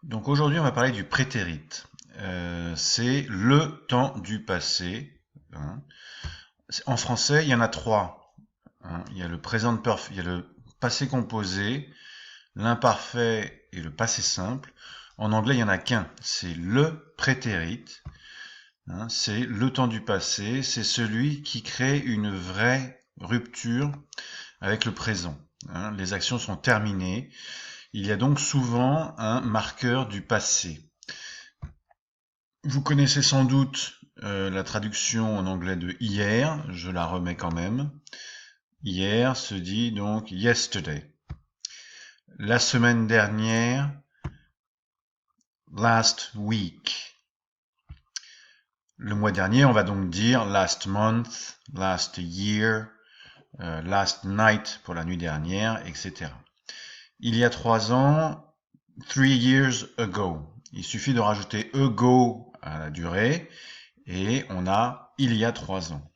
Donc aujourd'hui, on va parler du prétérit. C'est le temps du passé, hein. En français, il y en a trois, hein. Il y a le présent perfect, il y a le passé composé, l'imparfait et le passé simple. En anglais, il y en a qu'un. C'est le prétérit, hein. C'est le temps du passé. C'est celui qui crée une vraie rupture avec le présent, hein. Les actions sont terminées. Il y a donc souvent un marqueur du passé. Vous connaissez sans doute la traduction en anglais de hier, je la remets quand même. Hier se dit donc yesterday. La semaine dernière, last week. Le mois dernier, on va donc dire last month, last year, last night pour la nuit dernière, etc. Il y a 3 ans, 3 years ago. Il suffit de rajouter ago à la durée et on a il y a 3 ans.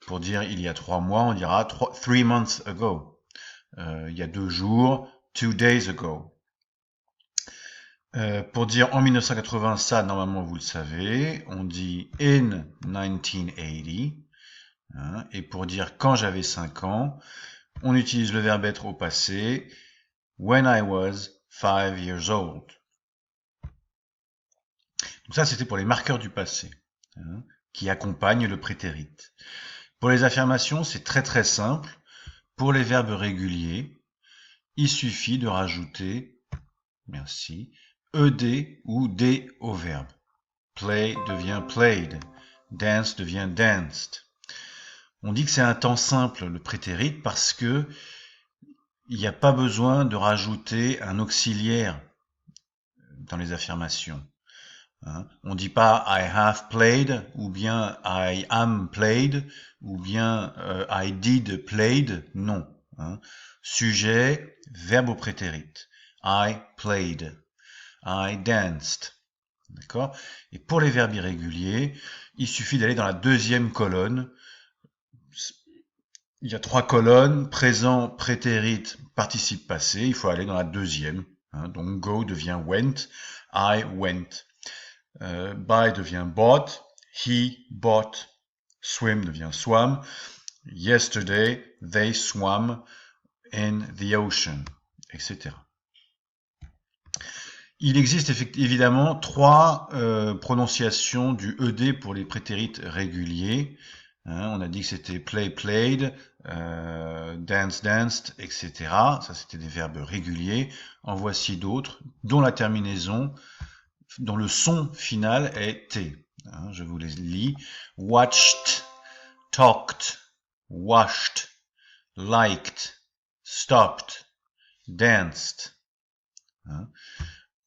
Pour dire il y a 3 mois, on dira 3 months ago. Il y a 2 jours, 2 days ago. Pour dire en 1980, ça, normalement, vous le savez, on dit in 1980. Hein, et pour dire quand j'avais 5 ans, on utilise le verbe être au passé, when I was 5 years old. Donc ça, c'était pour les marqueurs du passé, hein, qui accompagnent le prétérit. Pour les affirmations, c'est très très simple. Pour les verbes réguliers, il suffit de rajouter, merci, ed ou d au verbe. Play devient played, dance devient danced. On dit que c'est un temps simple, le prétérit, parce que il n'y a pas besoin de rajouter un auxiliaire dans les affirmations. Hein. On ne dit pas I have played, ou bien I am played, ou bien I did played. Non. Hein. Sujet, verbe au prétérit. I played. I danced. D'accord? Et pour les verbes irréguliers, il suffit d'aller dans la deuxième colonne. Il y a 3 colonnes, présent, prétérit, participe passé. Il faut aller dans la deuxième. Hein. Donc go devient went. I went. Buy devient bought. He bought. Swim devient swam. Yesterday, they swam in the ocean, etc. Il existe évidemment 3 prononciations du ed pour les prétérit réguliers. Hein, on a dit que c'était play, played, dance, danced, etc. Ça, c'était des verbes réguliers. En voici d'autres, dont la terminaison, dont le son final est t. Hein, je vous les lis. Watched, talked, washed, liked, stopped, danced. Hein.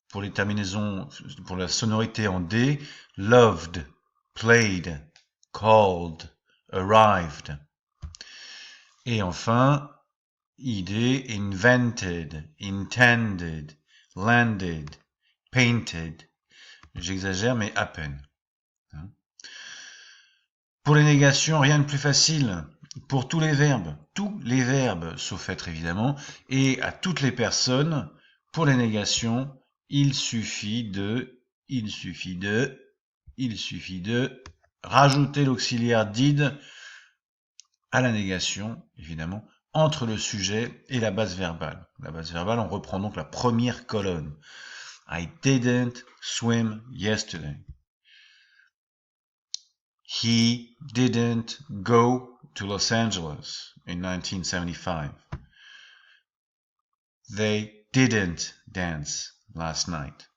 Pour les terminaisons, pour la sonorité en D, loved, played, called, arrived. Et enfin, id, invented, intended, landed, painted. J'exagère, mais à peine. Pour les négations, rien de plus facile. Pour tous les verbes, sauf être évidemment, et à toutes les personnes, pour les négations, il suffit de rajouter l'auxiliaire did à la négation, évidemment, entre le sujet et la base verbale. La base verbale, on reprend donc la première colonne. I didn't swim yesterday. He didn't go to Los Angeles in 1975. They didn't dance last night.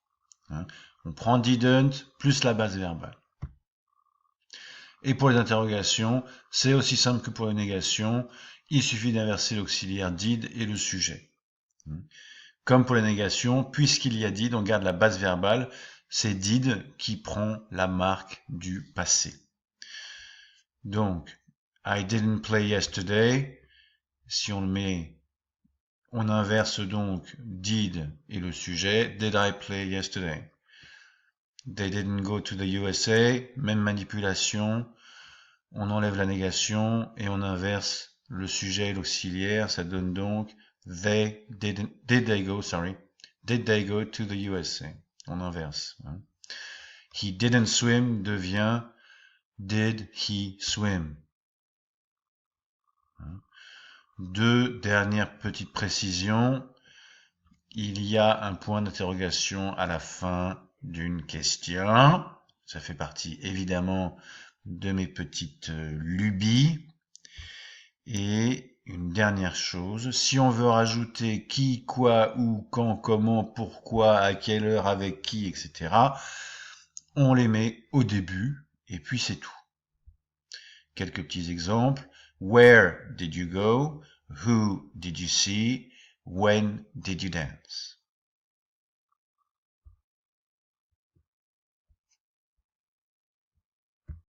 Hein? On prend didn't plus la base verbale. Et pour les interrogations, c'est aussi simple que pour les négations. Il suffit d'inverser l'auxiliaire did et le sujet. Comme pour les négations, puisqu'il y a did, on garde la base verbale. C'est did qui prend la marque du passé. Donc, I didn't play yesterday. Si on le met, on inverse donc did et le sujet. Did I play yesterday? They didn't go to the USA. Même manipulation. On enlève la négation et on inverse le sujet et l'auxiliaire. Ça donne donc did they go to the USA? On inverse. Hein. He didn't swim devient did he swim. Hein. Deux dernières petites précisions. Il y a un point d'interrogation à la fin d'une question. Ça fait partie évidemment de mes petites lubies. Et une dernière chose, si on veut rajouter qui, quoi, où, quand, comment, pourquoi, à quelle heure, avec qui, etc., on les met au début et puis c'est tout. Quelques petits exemples. Where did you go? Who did you see? When did you dance?